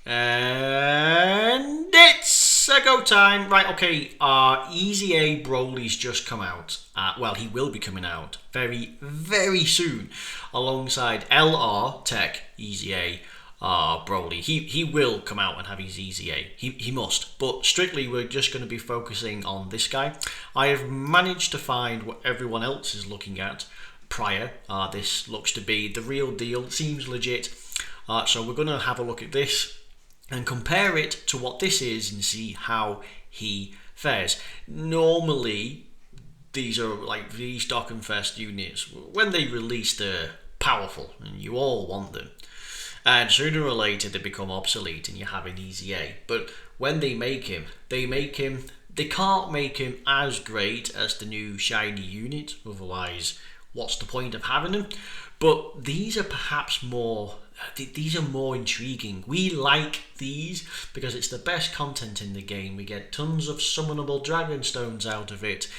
And it's a go time. Right, okay, our Easy A Broly's just come out. Well, he will be coming out very, very soon alongside LR Tech Easy A Broly. He will come out and have his Easy A. He must. But strictly, we're just going to be focusing on this guy. I have managed to find what everyone else is looking at prior. This looks to be the real deal. Seems legit. So we're going to have a look at this and compare it to what this is and see how he fares. Normally, these are like these Dock and Fest units. When they release, they're powerful and you all want them. And sooner or later, they become obsolete and you have an Easy A. But when they can't make him as great as the new shiny unit. Otherwise, what's the point of having them? But these are perhaps more... These are more intriguing. We like these because it's the best content in the game. We get tons of summonable dragon stones out of it.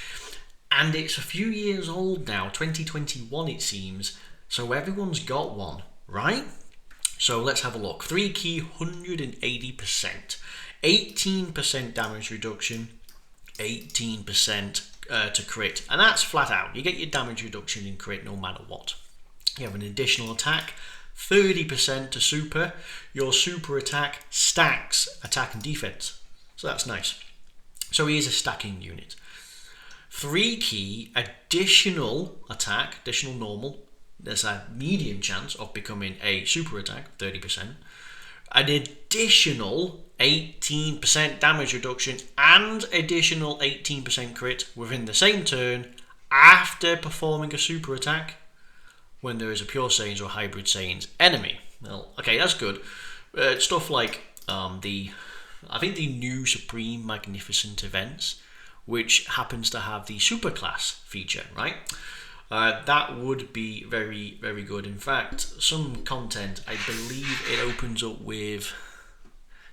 And it's a few years old now, 2021 it seems. So everyone's got one, right? So let's have a look. 3 key, 180%. 18% damage reduction. 18% to crit. And that's flat out. You get your damage reduction in crit no matter what. You have an additional attack. 30% to super. Your super attack stacks attack and defense. So that's nice. So he is a stacking unit. 3 key, additional attack, additional normal. There's a medium chance of becoming a super attack, 30%. An additional 18% damage reduction and additional 18% crit within the same turn after performing a super attack when there is a Pure Saiyans or Hybrid Saiyans enemy. Well, okay, that's good. Stuff like I think the new Supreme Magnificent events, which happens to have the Superclass feature, right? That would be very, very good. In fact, some content, I believe it opens up with...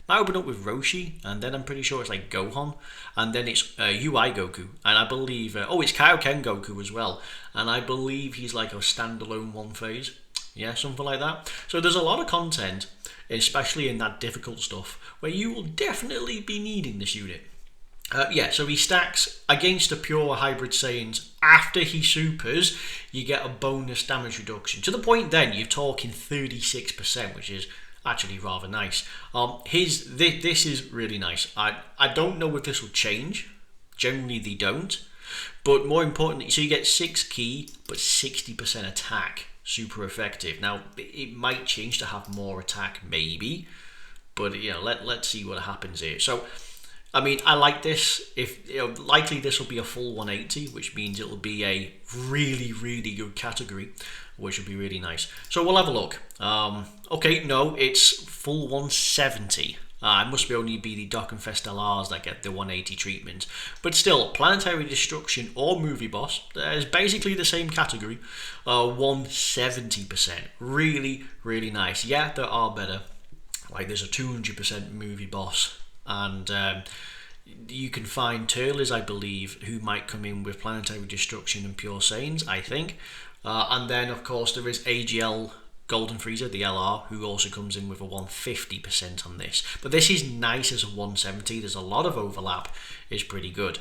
might open up with Roshi, and then I'm pretty sure it's like Gohan, and then it's UI Goku, and I believe... it's Kaioken Goku as well, and I believe he's like a standalone one phase. Yeah, something like that. So there's a lot of content, especially in that difficult stuff, where you will definitely be needing this unit. So he stacks against a pure Hybrid Saiyans. After he supers, you get a bonus damage reduction. To the point then, you're talking 36%, which is actually rather nice. This is really nice. I don't know if this will change. Generally, they don't. But more importantly, so you get 6 key, but 60% attack. Super effective. Now, it might change to have more attack, maybe. But, let's see what happens here. So... I mean, I like this. Likely this will be a full 180, which means it will be a really, really good category, which will be really nice. So we'll have a look. Okay, no, it's full 170. It must only be the Dock and Fest LRs that get the 180 treatment. But still, Planetary Destruction or Movie Boss is basically the same category. 170%. Really, really nice. Yeah, there are better. Like there's a 200% Movie Boss. And you can find Turles, I believe, who might come in with Planetary Destruction and Pure Saiyans, I think. And then, of course, there is AGL Golden Freezer, the LR, who also comes in with a 150% on this. But this is nice as a 170. There's a lot of overlap. It's pretty good.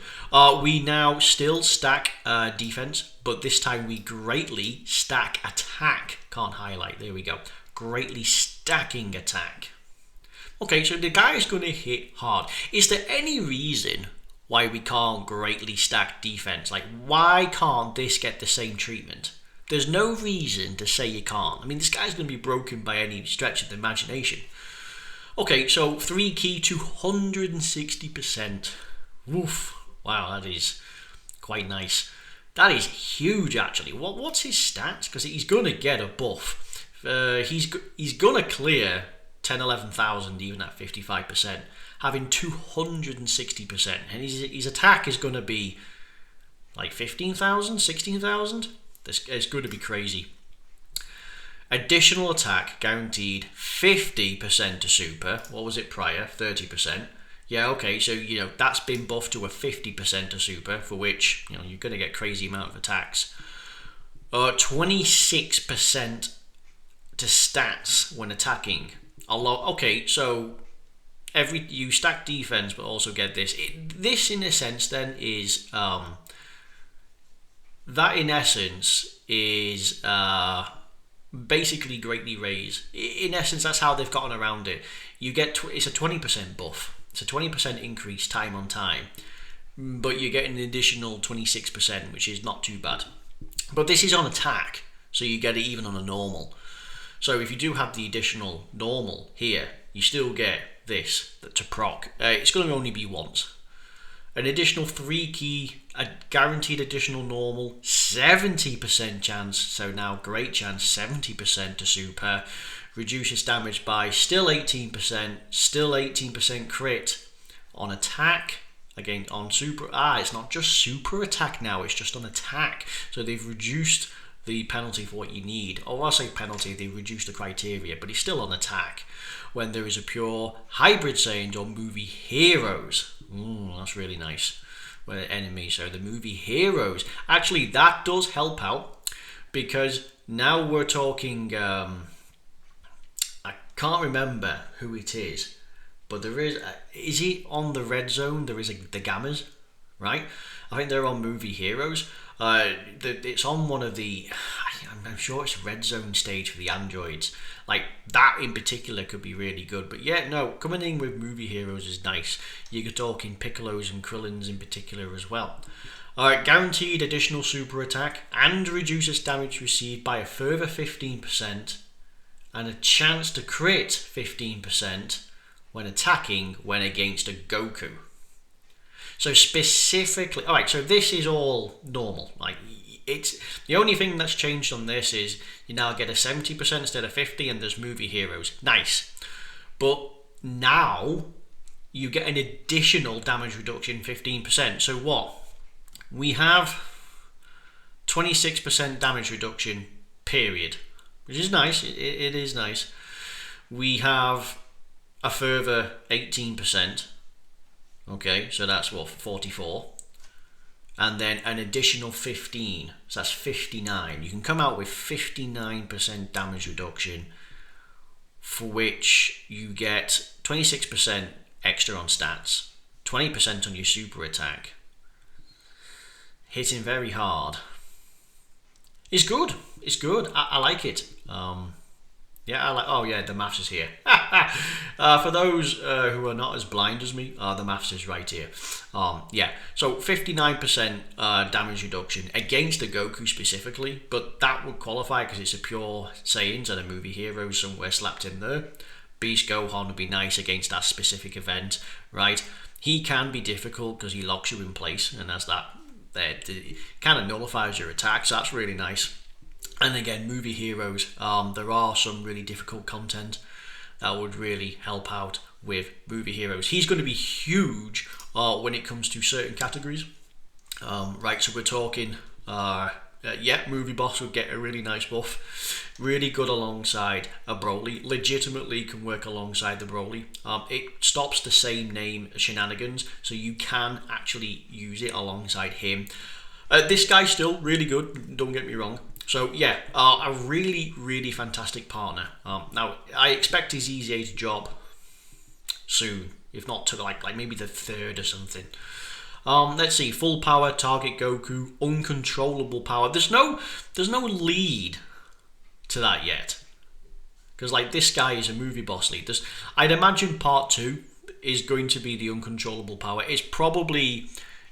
We now still stack defense, but this time we greatly stack attack. Can't highlight. There we go. Greatly stacking attack. Okay, so the guy is going to hit hard. Is there any reason why we can't greatly stack defense? Like, why can't this get the same treatment? There's no reason to say you can't. I mean, this guy's going to be broken by any stretch of the imagination. Okay, so 3 key, 260%. Woof. Wow, that is quite nice. That is huge, actually. What's his stats? Because he's going to get a buff. He's going to clear 11,000 even at 55%, having 260%, and his attack is going to be like 15,000, 16,000. It's going to be crazy. Additional attack guaranteed 50% to super. What was it prior? 30%. Yeah, okay, so that's been buffed to a 50% to super, for which you're going to get crazy amount of attacks. 26% to stats when attacking. Okay, so you stack defense, but also get this. This, in a sense, then is that in essence is basically greatly raise. In essence, that's how they've gotten around it. You get it's a 20% buff. It's a 20% increase time on time, but you get an additional 26%, which is not too bad. But this is on attack, so you get it even on a normal. So if you do have the additional normal here, you still get this to proc. It's going to only be once. An additional 3 key, a guaranteed additional normal, 70% chance, so now great chance, 70% to super, reduces damage by still 18%, still 18% crit on attack, again on super, it's not just super attack now, it's just on attack, so they've reduced the penalty for what you need, or I say penalty, they reduced the criteria, but it's still on attack. When there is a pure hybrid Saiyans or movie heroes, that's really nice. When enemies, so the movie heroes, actually that does help out, because now we're talking, I can't remember who it is, but there is he on the red zone? There is the Gammas, right? I think they're on movie heroes. It's on one of the, I'm sure it's red zone stage for the androids. Like that in particular could be really good. But yeah, no, coming in with movie heroes is nice. You're talking Piccolos and Krillins in particular as well. Alright, guaranteed additional super attack and reduces damage received by a further 15%, and a chance to crit 15% when attacking when against a Goku. So specifically, alright, so this is all normal. Like it's the only thing that's changed on this is you now get a 70% instead of 50%, and there's movie heroes. Nice. But now you get an additional damage reduction 15%. So what? We have 26% damage reduction, period. Which is nice. It is nice. We have a further 18%. Okay, so that's what, 44, and then an additional 15, so that's 59. You can come out with 59% damage reduction, for which you get 26% extra on stats, 20% on your super attack. Hitting very hard. It's good. It's good. I like it. Yeah, I like. Oh yeah, the maths is here. For those who are not as blind as me, the maths is right here. Yeah, so 59% damage reduction against a Goku specifically, but that would qualify because it's a pure Saiyans and a movie hero somewhere slapped in there. Beast Gohan would be nice against that specific event, right? He can be difficult because he locks you in place, and as that kind of nullifies your attack, so that's really nice. And again, movie heroes, there are some really difficult content that would really help out with movie heroes. He's going to be huge when it comes to certain categories. Right, so we're talking, movie boss would get a really nice buff. Really good alongside a Broly. Legitimately can work alongside the Broly. It stops the same name shenanigans, so you can actually use it alongside him. This guy's still really good, don't get me wrong. So yeah, a really, really fantastic partner. Now, I expect his EZA's job soon, if not to like maybe the 3rd or something. Let's see, full power, target Goku, uncontrollable power. There's no lead to that yet. Because like this guy is a movie boss lead. I'd imagine part 2 is going to be the uncontrollable power. It's probably,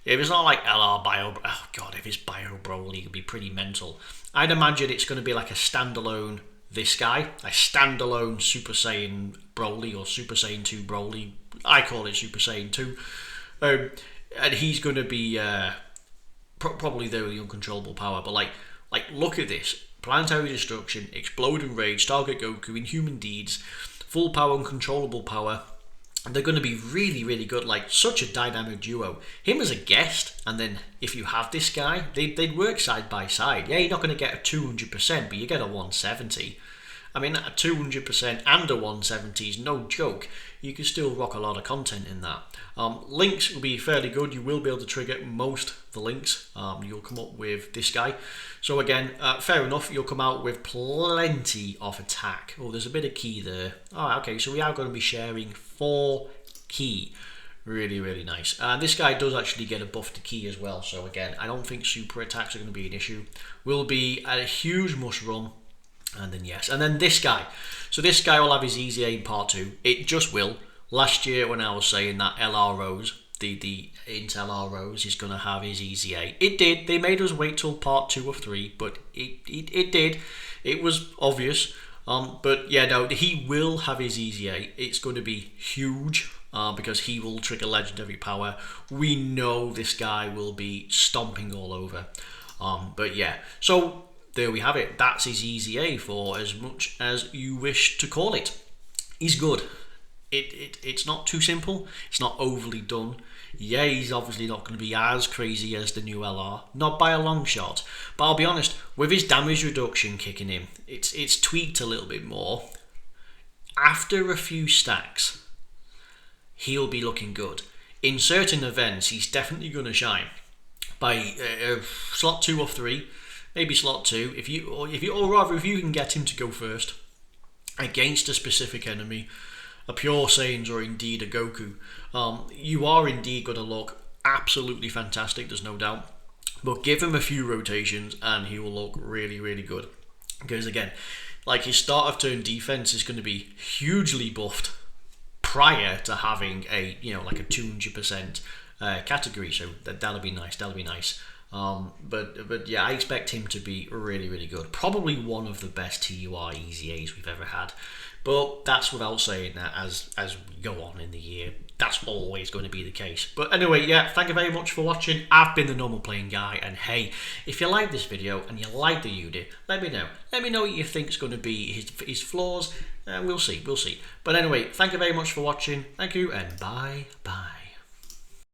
if it's not like LR Bio, oh god, if it's Bio Broly, it'd be pretty mental. I'd imagine it's going to be like a standalone this guy, a standalone Super Saiyan Broly or Super Saiyan 2 Broly. I call it Super Saiyan 2. And he's going to be probably the uncontrollable power. But like look at this. Planetary destruction, exploding rage, target Goku, inhuman deeds, full power, uncontrollable power. They're going to be really, really good, like such a dynamic duo. Him as a guest, and then if you have this guy, they'd work side by side. Yeah, you're not going to get a 200%, but you get a 170. I mean, at 200% and a 170 is no joke. You can still rock a lot of content in that. Links will be fairly good. You will be able to trigger most of the links. You'll come up with this guy. So again, fair enough, you'll come out with plenty of attack. Oh, there's a bit of key there. Oh, okay, so we are going to be sharing 4 key. Really, really nice. This guy does actually get a buff to key as well. So again, I don't think super attacks are going to be an issue. Will be a huge must run. And then yes, and then this guy. So this guy will have his easy A in part 2. It just will. Last year when I was saying that LROs, the Intel LROs is going to have his easy A. It did. They made us wait till part 2 or 3, but it did. It was obvious. But yeah, no, he will have his easy A. It's going to be huge. Because he will trigger legendary power. We know this guy will be stomping all over. But yeah, so there we have it. That's his easy A for as much as you wish to call it. He's good. It's not too simple. It's not overly done. Yeah, he's obviously not going to be as crazy as the new LR, not by a long shot. But I'll be honest, with his damage reduction kicking in, it's tweaked a little bit more. After a few stacks, he'll be looking good. In certain events, he's definitely going to shine. By slot 2 or 3, maybe slot 2, if you can get him to go first against a specific enemy, a Pure Saiyans or indeed a Goku, you are indeed going to look absolutely fantastic. There's no doubt. But give him a few rotations and he will look really, really good. Because again, like his start of turn defense is going to be hugely buffed prior to having a like a 200% category, so that'll be nice. But yeah, I expect him to be really, really good. Probably one of the best TUR easy A's we've ever had. But that's without saying that as we go on in the year, that's always going to be the case. But anyway, yeah, thank you very much for watching. I've been the Normal Playing Guy, and hey, if you like this video and you like the unit, let me know. Let me know what you think is going to be his flaws. We'll see. But anyway, thank you very much for watching. Thank you, and bye.